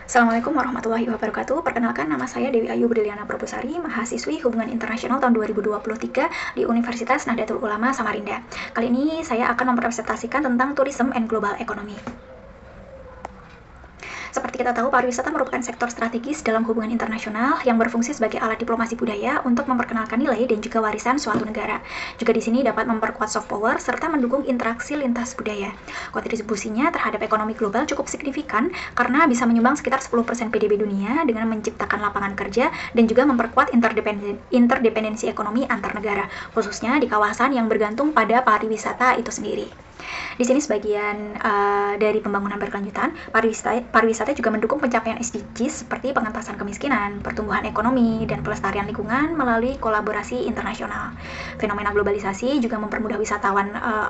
Assalamualaikum warahmatullahi wabarakatuh. Perkenalkan, nama saya Dewi Ayu Brdiliana Probosari, mahasiswi Hubungan Internasional tahun 2023 di Universitas Nahdlatul Ulama Samarinda. Kali ini saya akan mempresentasikan tentang Tourism and Global Economy. Seperti kita tahu, pariwisata merupakan sektor strategis dalam hubungan internasional yang berfungsi sebagai alat diplomasi budaya untuk memperkenalkan nilai dan juga warisan suatu negara. Juga di sini dapat memperkuat soft power serta mendukung interaksi lintas budaya. Kontribusinya terhadap ekonomi global cukup signifikan karena bisa menyumbang sekitar 10% PDB dunia dengan menciptakan lapangan kerja dan juga memperkuat interdependensi ekonomi antar negara, khususnya di kawasan yang bergantung pada pariwisata itu sendiri. Di sini sebagian dari pembangunan berkelanjutan, pariwisata juga mendukung pencapaian SDGs seperti pengentasan kemiskinan, pertumbuhan ekonomi, dan pelestarian lingkungan melalui kolaborasi internasional. Fenomena globalisasi juga mempermudah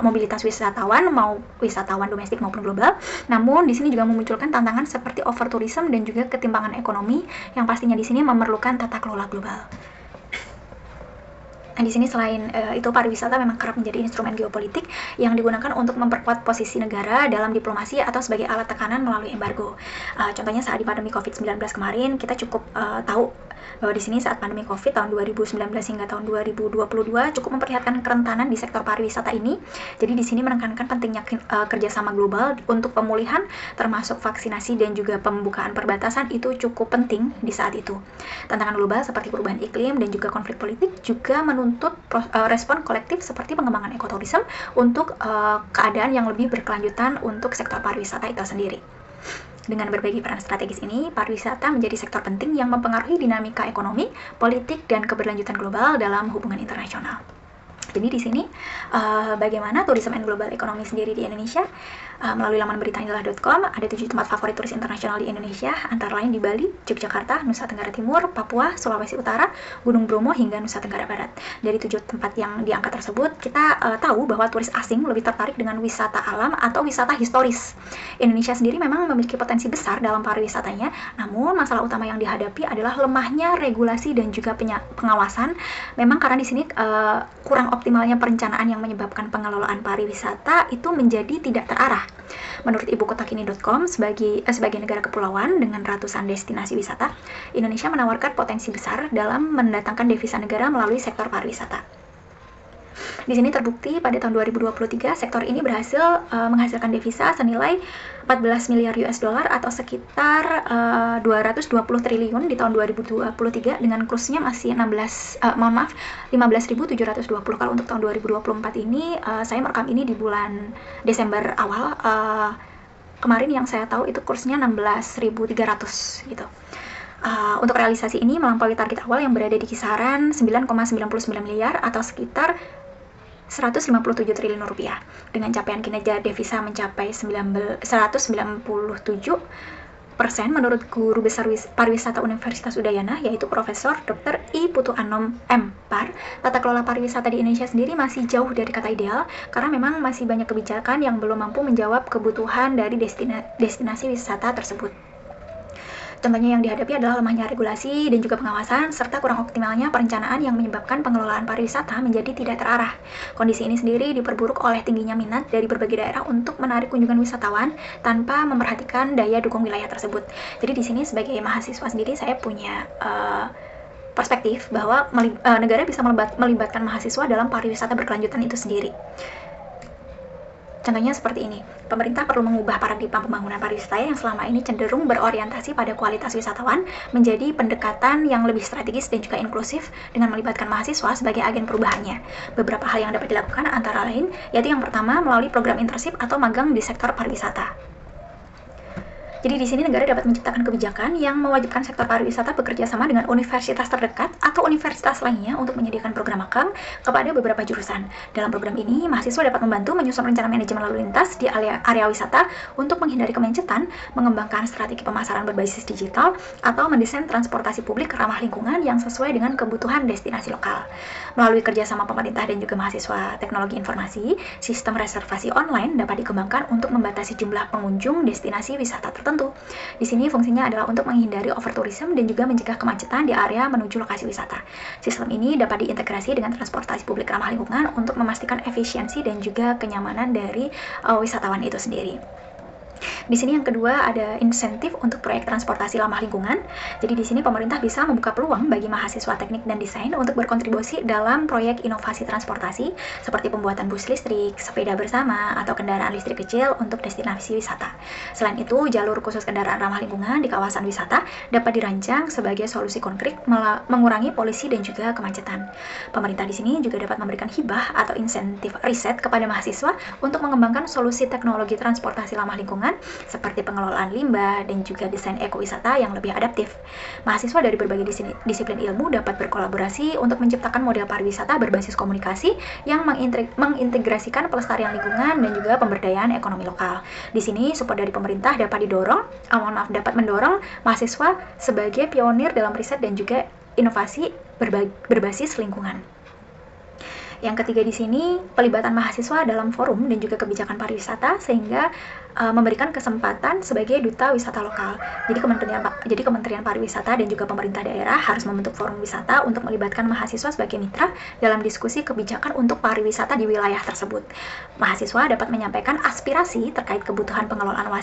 mobilitas wisatawan, mau wisatawan domestik maupun global. Namun di sini juga memunculkan tantangan seperti overtourism dan juga ketimpangan ekonomi yang pastinya di sini memerlukan tata kelola global. Nah, di sini selain itu, pariwisata memang kerap menjadi instrumen geopolitik yang digunakan untuk memperkuat posisi negara dalam diplomasi atau sebagai alat tekanan melalui embargo. Contohnya saat di pandemi COVID-19 kemarin, kita cukup tahu bahwa di sini saat pandemi COVID tahun 2019 hingga tahun 2022 cukup memperlihatkan kerentanan di sektor pariwisata ini. Jadi di sini menekankan pentingnya kerjasama global untuk pemulihan, termasuk vaksinasi dan juga pembukaan perbatasan itu cukup penting di saat itu. Tantangan global seperti perubahan iklim dan juga konflik politik juga menuntut respon kolektif seperti pengembangan ekoturism untuk keadaan yang lebih berkelanjutan untuk sektor pariwisata itu sendiri. Dengan berbagai peran strategis ini, pariwisata menjadi sektor penting yang mempengaruhi dinamika ekonomi, politik, dan keberlanjutan global dalam hubungan internasional. Jadi di sini bagaimana tourism and global economy sendiri di Indonesia. Melalui laman beritainilah.com ada 7 tempat favorit turis internasional di Indonesia, antara lain di Bali, Yogyakarta, Nusa Tenggara Timur, Papua, Sulawesi Utara, Gunung Bromo, hingga Nusa Tenggara Barat. Dari 7 tempat yang diangkat tersebut, kita tahu bahwa turis asing lebih tertarik dengan wisata alam atau wisata historis. Indonesia sendiri memang memiliki potensi besar dalam pariwisatanya, namun masalah utama yang dihadapi adalah lemahnya regulasi dan juga pengawasan. Memang karena di sini kurang optimalnya perencanaan yang menyebabkan pengelolaan pariwisata itu menjadi tidak terarah. Menurut ibukotakini.com, sebagai negara kepulauan dengan ratusan destinasi wisata, Indonesia menawarkan potensi besar dalam mendatangkan devisa negara melalui sektor pariwisata. Di sini terbukti pada tahun 2023 sektor ini berhasil menghasilkan devisa senilai 14 miliar US dollar atau sekitar 220 triliun di tahun 2023 dengan kursnya masih 15.720. Kalau untuk tahun 2024 ini saya merekam ini di bulan Desember awal, kemarin yang saya tahu itu kursnya 16.300 gitu. Untuk realisasi ini melampaui target awal yang berada di kisaran 9,99 miliar atau sekitar 157 triliun rupiah. Dengan capaian kinerja devisa mencapai 197% menurut Guru Besar Pariwisata Universitas Udayana, yaitu Profesor Dr. I. Putu Anom M.Par. Tata kelola pariwisata di Indonesia sendiri masih jauh dari kata ideal karena memang masih banyak kebijakan yang belum mampu menjawab kebutuhan dari destinasi wisata tersebut. Contohnya yang dihadapi adalah lemahnya regulasi dan juga pengawasan, serta kurang optimalnya perencanaan yang menyebabkan pengelolaan pariwisata menjadi tidak terarah. Kondisi ini sendiri diperburuk oleh tingginya minat dari berbagai daerah untuk menarik kunjungan wisatawan tanpa memperhatikan daya dukung wilayah tersebut. Jadi di sini sebagai mahasiswa sendiri saya punya perspektif bahwa negara bisa melibatkan mahasiswa dalam pariwisata berkelanjutan itu sendiri. Contohnya seperti ini, pemerintah perlu mengubah paradigma pembangunan pariwisata yang selama ini cenderung berorientasi pada kualitas wisatawan menjadi pendekatan yang lebih strategis dan juga inklusif dengan melibatkan mahasiswa sebagai agen perubahannya. Beberapa hal yang dapat dilakukan antara lain, yaitu yang pertama melalui program internship atau magang di sektor pariwisata. Jadi di sini negara dapat menciptakan kebijakan yang mewajibkan sektor pariwisata bekerja sama dengan universitas terdekat atau universitas lainnya untuk menyediakan program magang kepada beberapa jurusan. Dalam program ini, mahasiswa dapat membantu menyusun rencana manajemen lalu lintas di area wisata untuk menghindari kemacetan, mengembangkan strategi pemasaran berbasis digital, atau mendesain transportasi publik ramah lingkungan yang sesuai dengan kebutuhan destinasi lokal. Melalui kerjasama pemerintah dan juga mahasiswa teknologi informasi, sistem reservasi online dapat dikembangkan untuk membatasi jumlah pengunjung destinasi wisata tertentu. Di sini fungsinya adalah untuk menghindari overtourism dan juga mencegah kemacetan di area menuju lokasi wisata. Sistem ini dapat diintegrasi dengan transportasi publik ramah lingkungan untuk memastikan efisiensi dan juga kenyamanan dari wisatawan itu sendiri. Di sini yang kedua ada insentif untuk proyek transportasi ramah lingkungan. Jadi di sini pemerintah bisa membuka peluang bagi mahasiswa teknik dan desain untuk berkontribusi dalam proyek inovasi transportasi seperti pembuatan bus listrik, sepeda bersama, atau kendaraan listrik kecil untuk destinasi wisata. Selain itu, jalur khusus kendaraan ramah lingkungan di kawasan wisata dapat dirancang sebagai solusi konkret mengurangi polusi dan juga kemacetan. Pemerintah di sini juga dapat memberikan hibah atau insentif riset kepada mahasiswa untuk mengembangkan solusi teknologi transportasi ramah lingkungan seperti pengelolaan limbah dan juga desain ekowisata yang lebih adaptif. Mahasiswa dari berbagai disiplin ilmu dapat berkolaborasi untuk menciptakan model pariwisata berbasis komunikasi yang mengintegrasikan pelestarian lingkungan dan juga pemberdayaan ekonomi lokal. Di sini support dari pemerintah dapat mendorong mahasiswa sebagai pionir dalam riset dan juga inovasi berbasis lingkungan. Yang ketiga di sini, pelibatan mahasiswa dalam forum dan juga kebijakan pariwisata sehingga memberikan kesempatan sebagai duta wisata lokal. Jadi Kementerian Pariwisata dan juga pemerintah daerah harus membentuk forum wisata untuk melibatkan mahasiswa sebagai mitra dalam diskusi kebijakan untuk pariwisata di wilayah tersebut. Mahasiswa dapat menyampaikan aspirasi terkait kebutuhan pengelolaan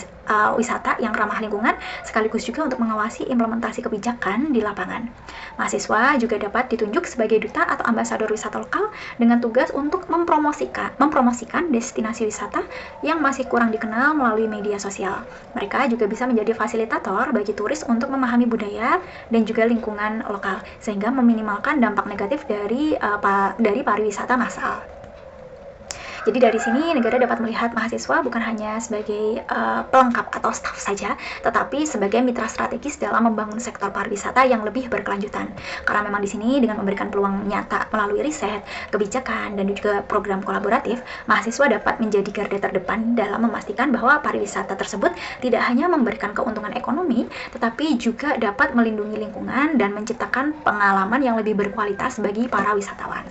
wisata yang ramah lingkungan, sekaligus juga untuk mengawasi implementasi kebijakan di lapangan. Mahasiswa juga dapat ditunjuk sebagai duta atau ambasador wisata lokal dengan tugas untuk mempromosikan destinasi wisata yang masih kurang dikenal melalui media sosial. Mereka juga bisa menjadi fasilitator bagi turis untuk memahami budaya dan juga lingkungan lokal, sehingga meminimalkan dampak negatif dari pariwisata massal. Jadi dari sini negara dapat melihat mahasiswa bukan hanya sebagai pelengkap atau staf saja, tetapi sebagai mitra strategis dalam membangun sektor pariwisata yang lebih berkelanjutan. Karena memang di sini dengan memberikan peluang nyata melalui riset, kebijakan, dan juga program kolaboratif, mahasiswa dapat menjadi garda terdepan dalam memastikan bahwa pariwisata tersebut tidak hanya memberikan keuntungan ekonomi, tetapi juga dapat melindungi lingkungan dan menciptakan pengalaman yang lebih berkualitas bagi para wisatawan.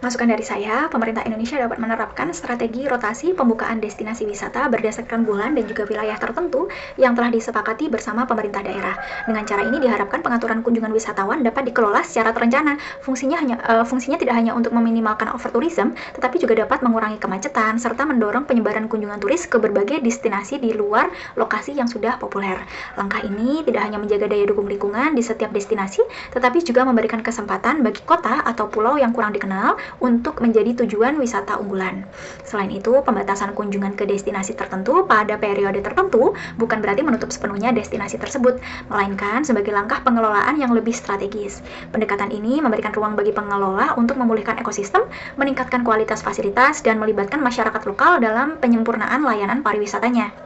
Masukan dari saya, pemerintah Indonesia dapat menerapkan strategi rotasi pembukaan destinasi wisata berdasarkan bulan dan juga wilayah tertentu yang telah disepakati bersama pemerintah daerah. Dengan cara ini diharapkan pengaturan kunjungan wisatawan dapat dikelola secara terencana. Fungsinya tidak hanya untuk meminimalkan overtourism, tetapi juga dapat mengurangi kemacetan serta mendorong penyebaran kunjungan turis ke berbagai destinasi di luar lokasi yang sudah populer. Langkah ini tidak hanya menjaga daya dukung lingkungan di setiap destinasi, tetapi juga memberikan kesempatan bagi kota atau pulau yang kurang dikenal untuk menjadi tujuan wisata unggulan. Selain itu, pembatasan kunjungan ke destinasi tertentu pada periode tertentu bukan berarti menutup sepenuhnya destinasi tersebut, melainkan sebagai langkah pengelolaan yang lebih strategis. Pendekatan ini memberikan ruang bagi pengelola untuk memulihkan ekosistem, meningkatkan kualitas fasilitas, dan melibatkan masyarakat lokal dalam penyempurnaan layanan pariwisatanya.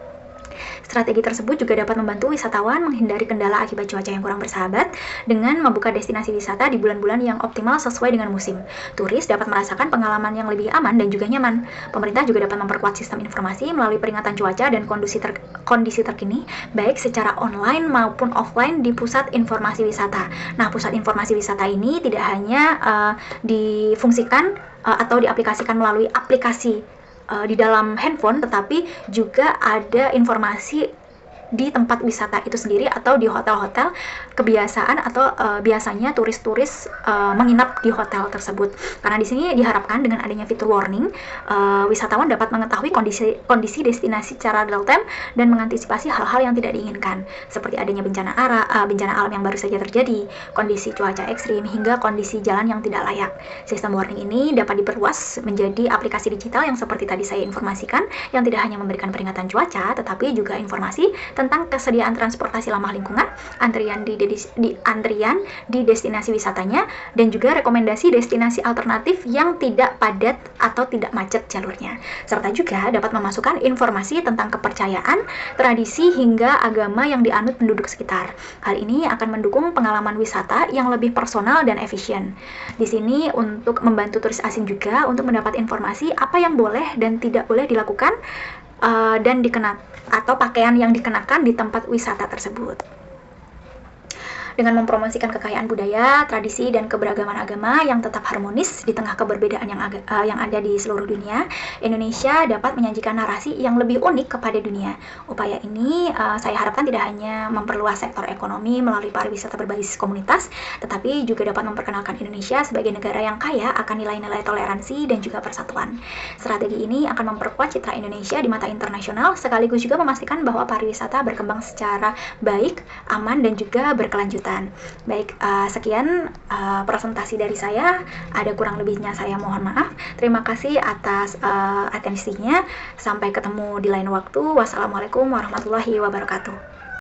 Strategi tersebut juga dapat membantu wisatawan menghindari kendala akibat cuaca yang kurang bersahabat dengan membuka destinasi wisata di bulan-bulan yang optimal sesuai dengan musim. Turis dapat merasakan pengalaman yang lebih aman dan juga nyaman. Pemerintah juga dapat memperkuat sistem informasi melalui peringatan cuaca dan kondisi terkini, baik secara online maupun offline di pusat informasi wisata. Nah, pusat informasi wisata ini tidak hanya difungsikan atau diaplikasikan melalui aplikasi di dalam handphone, tetapi juga ada informasi di tempat wisata itu sendiri atau di hotel-hotel kebiasaan atau biasanya turis-turis menginap di hotel tersebut. Karena di sini diharapkan dengan adanya fitur warning, wisatawan dapat mengetahui kondisi destinasi secara real time dan mengantisipasi hal-hal yang tidak diinginkan, seperti adanya bencana alam yang baru saja terjadi, kondisi cuaca ekstrim, hingga kondisi jalan yang tidak layak. Sistem warning ini dapat diperluas menjadi aplikasi digital yang seperti tadi saya informasikan, yang tidak hanya memberikan peringatan cuaca, tetapi juga informasi tentang kesediaan transportasi ramah lingkungan, antrian di destinasi wisatanya, dan juga rekomendasi destinasi alternatif yang tidak padat atau tidak macet jalurnya. Serta juga dapat memasukkan informasi tentang kepercayaan, tradisi, hingga agama yang dianut penduduk sekitar. Hal ini akan mendukung pengalaman wisata yang lebih personal dan efisien. Di sini untuk membantu turis asing juga untuk mendapat informasi apa yang boleh dan tidak boleh dilakukan atau pakaian yang dikenakan di tempat wisata tersebut. Dengan mempromosikan kekayaan budaya, tradisi, dan keberagaman agama yang tetap harmonis di tengah keberbedaan yang ada di seluruh dunia, Indonesia dapat menyajikan narasi yang lebih unik kepada dunia. Upaya ini saya harapkan tidak hanya memperluas sektor ekonomi melalui pariwisata berbasis komunitas, tetapi juga dapat memperkenalkan Indonesia sebagai negara yang kaya akan nilai-nilai toleransi dan juga persatuan. Strategi ini akan memperkuat citra Indonesia di mata internasional, sekaligus juga memastikan bahwa pariwisata berkembang secara baik, aman, dan juga berkelanjutan. Baik, sekian presentasi dari saya. Ada kurang lebihnya saya mohon maaf. Terima kasih atas atensinya. Sampai ketemu di lain waktu. Wassalamualaikum warahmatullahi wabarakatuh.